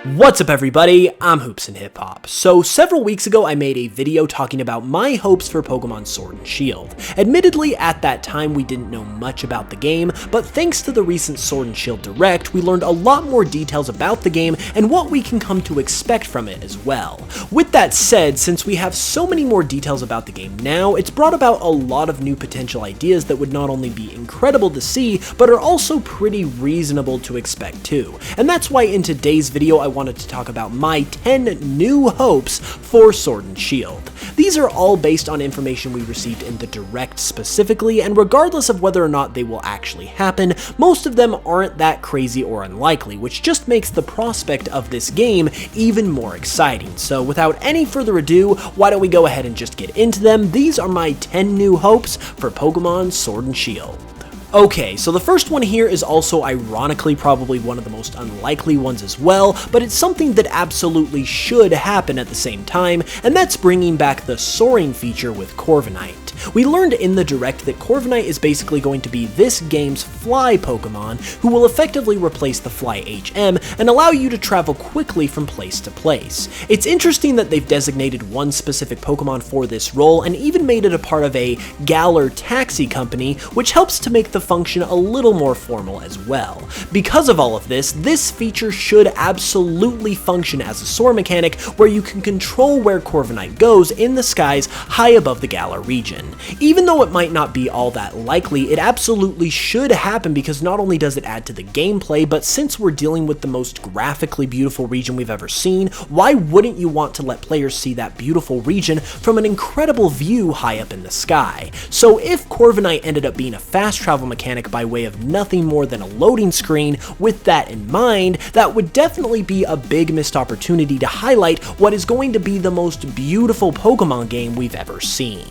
What's up everybody, I'm HoopsandHipHop. So several weeks ago I made a video talking about my hopes for Pokemon Sword and Shield. Admittedly, at that time we didn't know much about the game, but thanks to the recent Sword and Shield Direct, we learned a lot more details about the game and what we can come to expect from it as well. With that said, since we have so many more details about the game now, it's brought about a lot of new potential ideas that would not only be incredible to see, but are also pretty reasonable to expect too. And that's why in today's video I wanted to talk about my 10 new hopes for Sword and Shield. These are all based on information we received in the Direct specifically, and regardless of whether or not they will actually happen, most of them aren't that crazy or unlikely, which just makes the prospect of this game even more exciting. So without any further ado, why don't we go ahead and just get into them. These are my 10 new hopes for Pokemon Sword and Shield. Okay, so the first one here is also ironically probably one of the most unlikely ones as well, but it's something that absolutely should happen at the same time, and that's bringing back the Soaring feature with Corviknight. We learned in the Direct that Corviknight is basically going to be this game's fly Pokemon, who will effectively replace the fly HM and allow you to travel quickly from place to place. It's interesting that they've designated one specific Pokemon for this role and even made it a part of a Galar taxi company, which helps to make the function a little more formal as well. Because of all of this, this feature should absolutely function as a soar mechanic where you can control where Corviknight goes in the skies high above the Galar region. Even though it might not be all that likely, it absolutely should happen because not only does it add to the gameplay, but since we're dealing with the most graphically beautiful region we've ever seen, why wouldn't you want to let players see that beautiful region from an incredible view high up in the sky? So if Corviknight ended up being a fast travel mechanic by way of nothing more than a loading screen, with that in mind, that would definitely be a big missed opportunity to highlight what is going to be the most beautiful Pokemon game we've ever seen.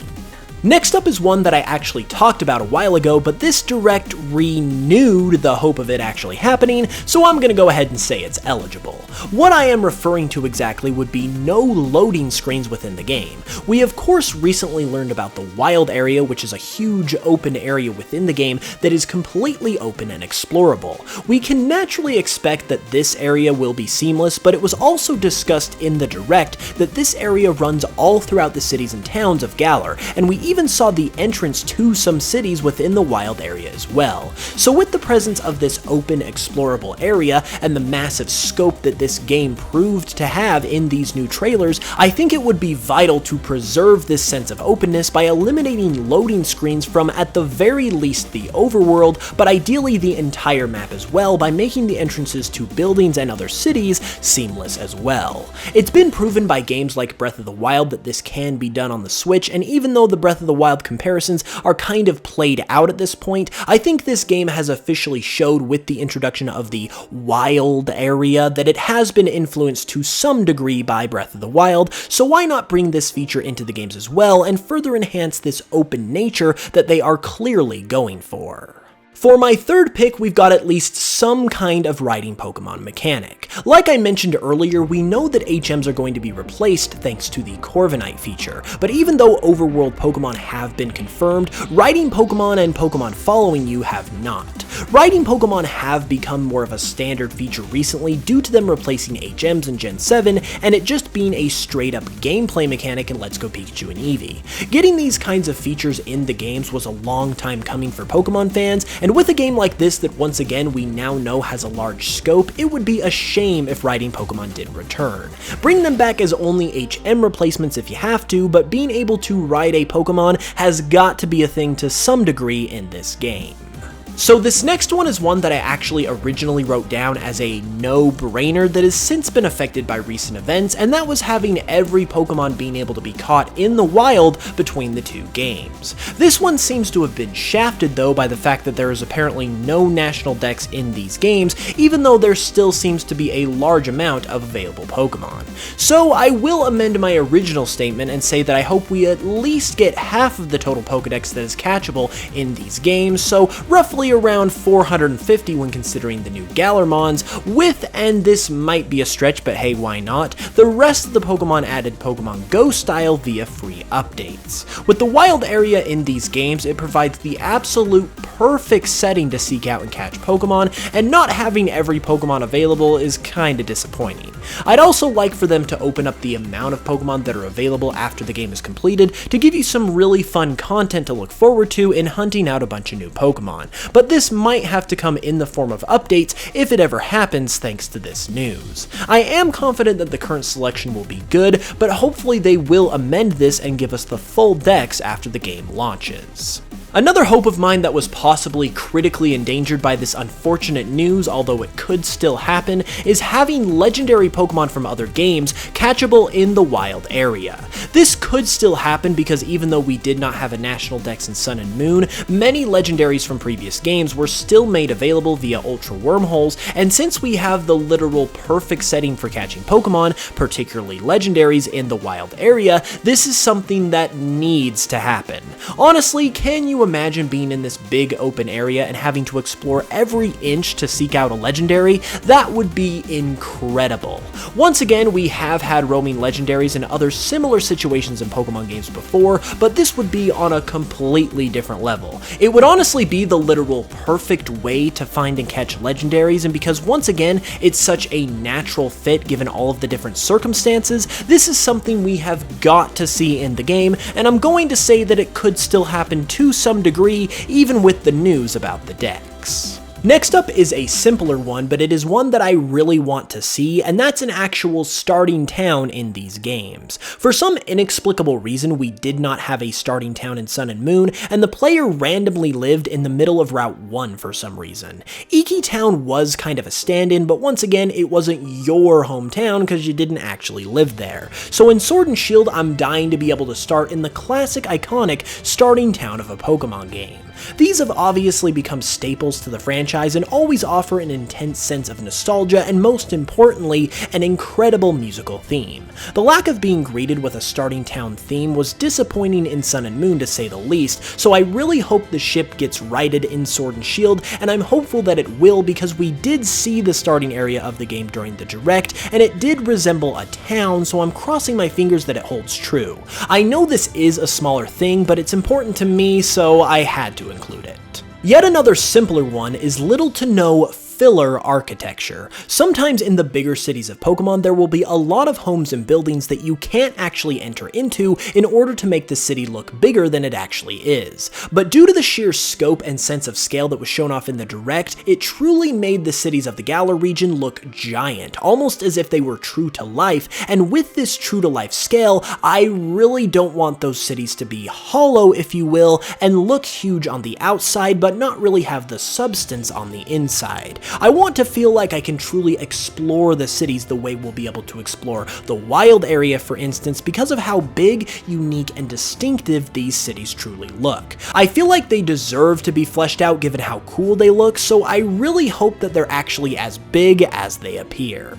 Next up is one that I actually talked about a while ago, but this Direct renewed the hope of it actually happening, so I'm gonna go ahead and say it's eligible. What I am referring to exactly would be no loading screens within the game. We of course recently learned about the Wild area, which is a huge open area within the game that is completely open and explorable. We can naturally expect that this area will be seamless, but it was also discussed in the Direct that this area runs all throughout the cities and towns of Galar, and we even saw the entrance to some cities within the Wild area as well. So with the presence of this open explorable area and the massive scope that this game proved to have in these new trailers, I think it would be vital to preserve this sense of openness by eliminating loading screens from at the very least the overworld, but ideally the entire map as well, by making the entrances to buildings and other cities seamless as well. It's been proven by games like Breath of the Wild that this can be done on the Switch, and even though the Breath of the Wild comparisons are kind of played out at this point, I think this game has officially showed with the introduction of the Wild area that it has been influenced to some degree by Breath of the Wild, so why not bring this feature into the games as well and further enhance this open nature that they are clearly going for. For my third pick, we've got at least some kind of riding Pokemon mechanic. Like I mentioned earlier, we know that HMs are going to be replaced thanks to the Corviknight feature, but even though overworld Pokemon have been confirmed, riding Pokemon and Pokemon following you have not. Riding Pokemon have become more of a standard feature recently due to them replacing HMs in Gen 7 and it just being a straight up gameplay mechanic in Let's Go Pikachu and Eevee. Getting these kinds of features in the games was a long time coming for Pokemon fans, and with a game like this that once again we now know has a large scope, it would be a shame if riding Pokemon didn't return. Bring them back as only HM replacements if you have to, but being able to ride a Pokemon has got to be a thing to some degree in this game. So this next one is one that I actually originally wrote down as a no-brainer that has since been affected by recent events, and that was having every Pokemon being able to be caught in the wild between the two games. This one seems to have been shafted though by the fact that there is apparently no national dex in these games, even though there still seems to be a large amount of available Pokemon. So I will amend my original statement and say that I hope we at least get half of the total Pokedex that is catchable in these games, so roughly probably around 450 when considering the new Galarmons, with, and this might be a stretch but hey why not, the rest of the Pokemon added Pokemon Go style via free updates. With the wild area in these games, it provides the absolute perfect setting to seek out and catch Pokemon, and not having every Pokemon available is kinda disappointing. I'd also like for them to open up the amount of Pokemon that are available after the game is completed to give you some really fun content to look forward to in hunting out a bunch of new Pokemon, but this might have to come in the form of updates if it ever happens thanks to this news. I am confident that the current selection will be good, but hopefully they will amend this and give us the full dex after the game launches. Another hope of mine that was possibly critically endangered by this unfortunate news, although it could still happen, is having legendary Pokemon from other games catchable in the wild area. This could still happen because even though we did not have a national dex in Sun and Moon, many legendaries from previous games were still made available via Ultra Wormholes, and since we have the literal perfect setting for catching Pokemon, particularly legendaries in the wild area, this is something that needs to happen. Honestly, can you imagine being in this big open area and having to explore every inch to seek out a legendary? That would be incredible. Once again, we have had roaming legendaries in other similar situations in Pokemon games before, but this would be on a completely different level. It would honestly be the literal perfect way to find and catch legendaries, and because once again, it's such a natural fit given all of the different circumstances, this is something we have got to see in the game, and I'm going to say that it could still happen to some degree, even with the news about the dex. Next up is a simpler one, but it is one that I really want to see, and that's an actual starting town in these games. For some inexplicable reason, we did not have a starting town in Sun and Moon, and the player randomly lived in the middle of Route 1 for some reason. Iki Town was kind of a stand-in, but once again, it wasn't your hometown because you didn't actually live there. So in Sword and Shield, I'm dying to be able to start in the classic, iconic starting town of a Pokemon game. These have obviously become staples to the franchise and always offer an intense sense of nostalgia and, most importantly, an incredible musical theme. The lack of being greeted with a starting town theme was disappointing in Sun and Moon to say the least, so I really hope the ship gets righted in Sword and Shield, and I'm hopeful that it will because we did see the starting area of the game during the Direct, and it did resemble a town, so I'm crossing my fingers that it holds true. I know this is a smaller thing, but it's important to me, so I had to include it. Yet another simpler one is little to no filler architecture. Sometimes in the bigger cities of Pokemon, there will be a lot of homes and buildings that you can't actually enter into in order to make the city look bigger than it actually is. But due to the sheer scope and sense of scale that was shown off in the Direct, it truly made the cities of the Galar region look giant, almost as if they were true to life, and with this true to life scale, I really don't want those cities to be hollow, if you will, and look huge on the outside, but not really have the substance on the inside. I want to feel like I can truly explore the cities the way we'll be able to explore the wild area, for instance, because of how big, unique, and distinctive these cities truly look. I feel like they deserve to be fleshed out given how cool they look, so I really hope that they're actually as big as they appear.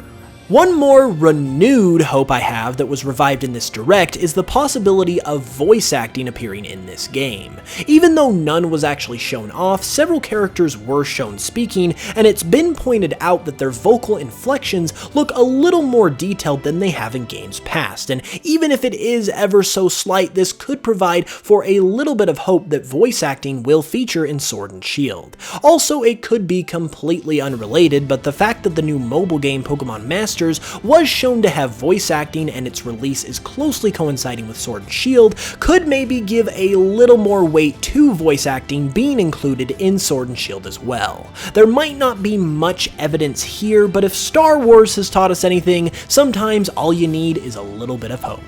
One more renewed hope I have that was revived in this Direct is the possibility of voice acting appearing in this game. Even though none was actually shown off, several characters were shown speaking, and it's been pointed out that their vocal inflections look a little more detailed than they have in games past, and even if it is ever so slight, this could provide for a little bit of hope that voice acting will feature in Sword and Shield. Also, it could be completely unrelated, but the fact that the new mobile game Pokemon Masters was shown to have voice acting and its release is closely coinciding with Sword and Shield could maybe give a little more weight to voice acting being included in Sword and Shield as well. There might not be much evidence here, but if Star Wars has taught us anything, sometimes all you need is a little bit of hope.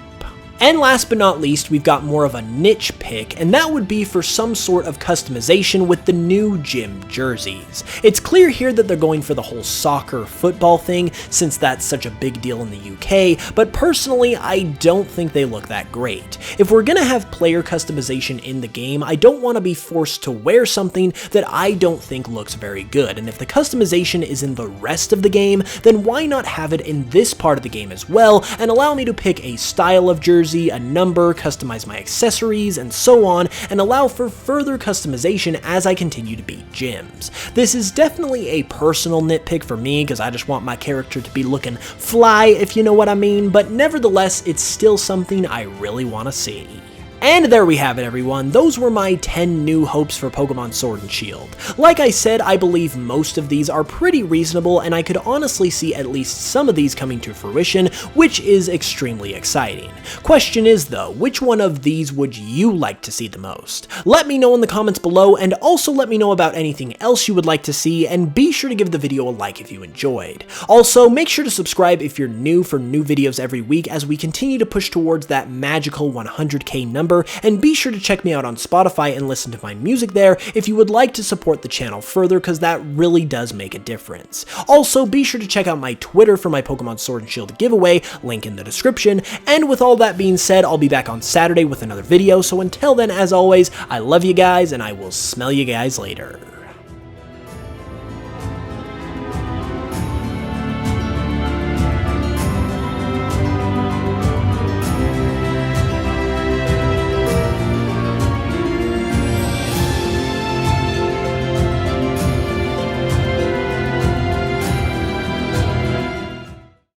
And last but not least, we've got more of a niche pick, and that would be for some sort of customization with the new gym jerseys. It's clear here that they're going for the whole soccer football thing, since that's such a big deal in the UK, but personally, I don't think they look that great. If we're gonna have player customization in the game, I don't want to be forced to wear something that I don't think looks very good, and if the customization is in the rest of the game, then why not have it in this part of the game as well, and allow me to pick a style of jersey jersey, a number, customize my accessories, and so on, and allow for further customization as I continue to beat gyms. This is definitely a personal nitpick for me because I just want my character to be looking fly, if you know what I mean, but nevertheless, it's still something I really want to see. And there we have it, everyone. Those were my 10 new hopes for Pokemon Sword and Shield. Like I said, I believe most of these are pretty reasonable, and I could honestly see at least some of these coming to fruition, which is extremely exciting. Question is though, which one of these would you like to see the most? Let me know in the comments below, and also let me know about anything else you would like to see, and be sure to give the video a like if you enjoyed. Also, make sure to subscribe if you're new for new videos every week as we continue to push towards that magical 100K number, and be sure to check me out on Spotify and listen to my music there if you would like to support the channel further, because that really does make a difference. Also, be sure to check out my Twitter for my Pokemon Sword and Shield giveaway, link in the description, and with all that being said, I'll be back on Saturday with another video, so until then, as always, I love you guys, and I will smell you guys later.